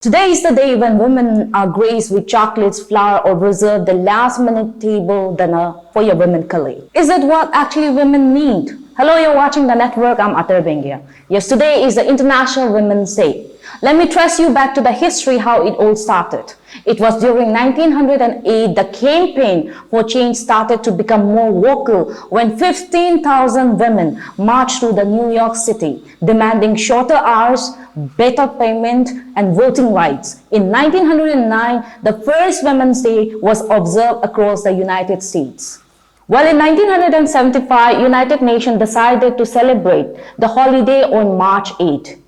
Today is the day when women are graced with chocolates, flower, or reserve the last-minute table dinner for your women colleague. Is it what actually women need? Hello, you're watching The Network. I'm Atar Bengia. Yes, today is the International Women's Day. Let me trace you back to the history how it all started. It was during 1908 the campaign for change started to become more vocal when 15,000 women marched through the New York City demanding shorter hours, better payment and voting rights. In 1909, the first Women's Day was observed across the United States. Well, in 1975, United Nations decided to celebrate the holiday on March 8.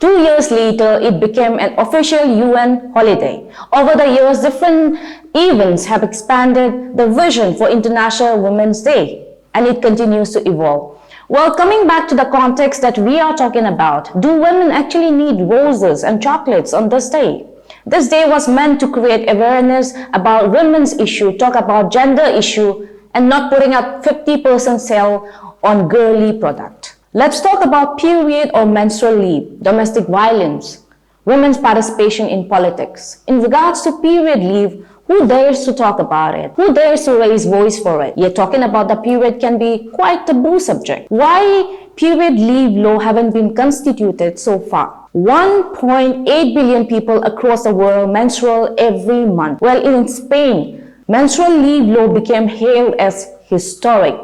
2 years later, it became an official UN holiday. Over the years, different events have expanded the vision for International Women's Day, and it continues to evolve. Well, coming back to the context that we are talking about, do women actually need roses and chocolates on this day? This day was meant to create awareness about women's issue, talk about gender issue, and not putting up 50% sale on girly product. Let's talk about period or menstrual leave, domestic violence, women's participation in politics. In regards to period leave, who dares to talk about it? Who dares to raise voice for it? Yet talking about the period can be quite taboo subject. Why period leave law haven't been constituted so far? 1.8 billion people across the world menstruate every month. Well, in Spain, menstrual leave law became hailed as historic.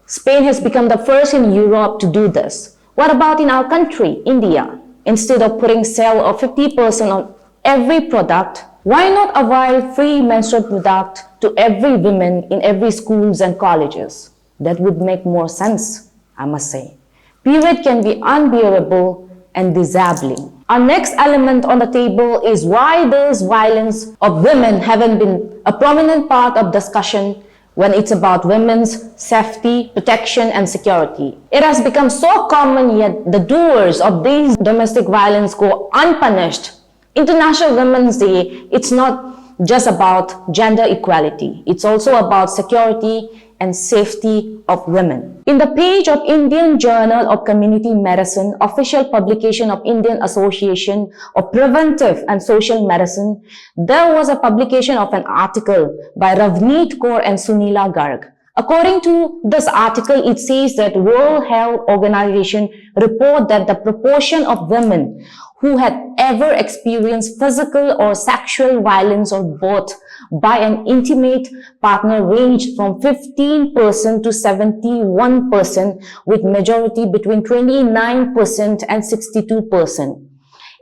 Spain has become the first in Europe to do this. What about in our country, India? Instead of putting sale of 50% on every product, why not avail free menstrual product to every woman in every schools and colleges? That would make more sense, I must say. Period can be unbearable and disabling. Our next element on the table is why this violence of women haven't been a prominent part of discussion when it's about women's safety, protection, and security. It has become so common, yet the doers of these domestic violence go unpunished. International Women's Day, it's not just about gender equality. It's also about security and safety of women. In the page of Indian Journal of Community Medicine, official publication of Indian Association of Preventive and Social Medicine, there was a publication of an article by Ravneet Kaur and Sunila Garg. According to this article, it says that World Health Organization report that the proportion of women who had ever experienced physical or sexual violence or both by an intimate partner ranged from 15% to 71%, with majority between 29% and 62%.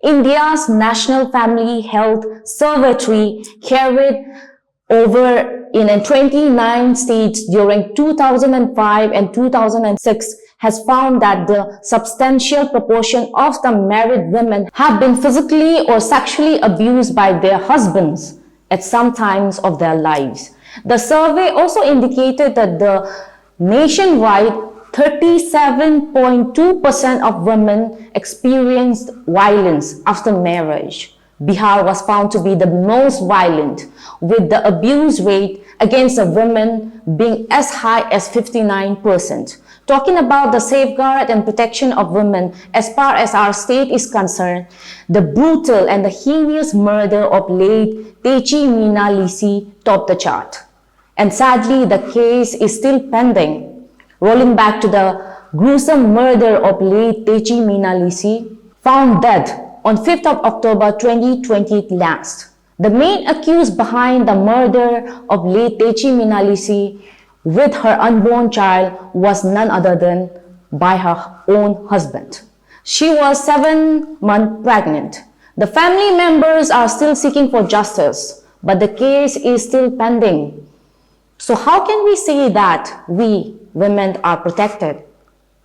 India's National Family Health Survey carried over in 29 states during 2005 and 2006 has found that the substantial proportion of the married women have been physically or sexually abused by their husbands at some times of their lives. The survey also indicated that the nationwide 37.2% of women experienced violence after marriage. Bihar was found to be the most violent, with the abuse rate against the women being as high as 59%. Talking about the safeguard and protection of women as far as our state is concerned, the brutal and the heinous murder of late Techi Meena Lisi topped the chart. And sadly, the case is still pending. Rolling back to the gruesome murder of late Techi Meena Lisi, found dead on 5th of October 2020 last. The main accused behind the murder of late Techi Meena Lisi with her unborn child was none other than by her own husband. She was 7 months pregnant. The family members are still seeking for justice, but the case is still pending. So how can we say that we women are protected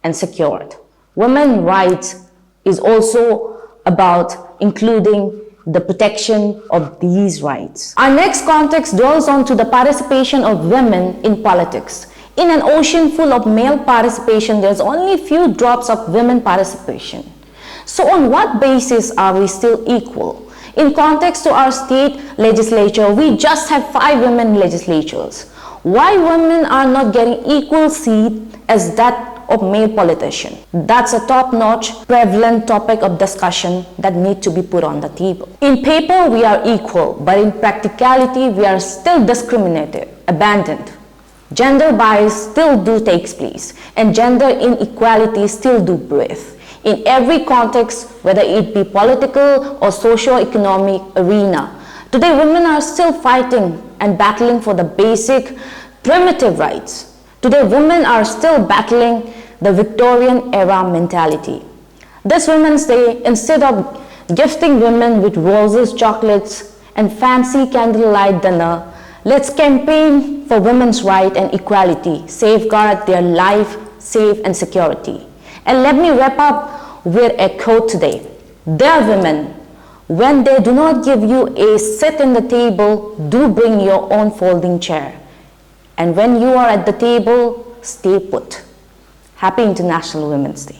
and secured? Women's rights is also about including the protection of these rights. Our next context dwells on to the participation of women in politics. In an ocean full of male participation, there's only few drops of women participation. So on what basis are we still equal? In context to our state legislature, we just have 5 women legislatures. Why women are not getting equal seat as that of male politician. That's a top-notch, prevalent topic of discussion that need to be put on the table. In paper, we are equal, but in practicality, we are still discriminated, abandoned. Gender bias still do takes place, and gender inequality still do breathe. In every context, whether it be political or socio-economic arena, today women are still fighting and battling for the basic primitive rights. Today women are still battling the Victorian era mentality. This Women's Day, instead of gifting women with roses, chocolates, and fancy candlelight dinner, let's campaign for women's rights and equality, safeguard their life, safe and security. And let me wrap up with a quote today. Dear women, when they do not give you a seat in the table, do bring your own folding chair. And when you are at the table, stay put. Happy International Women's Day.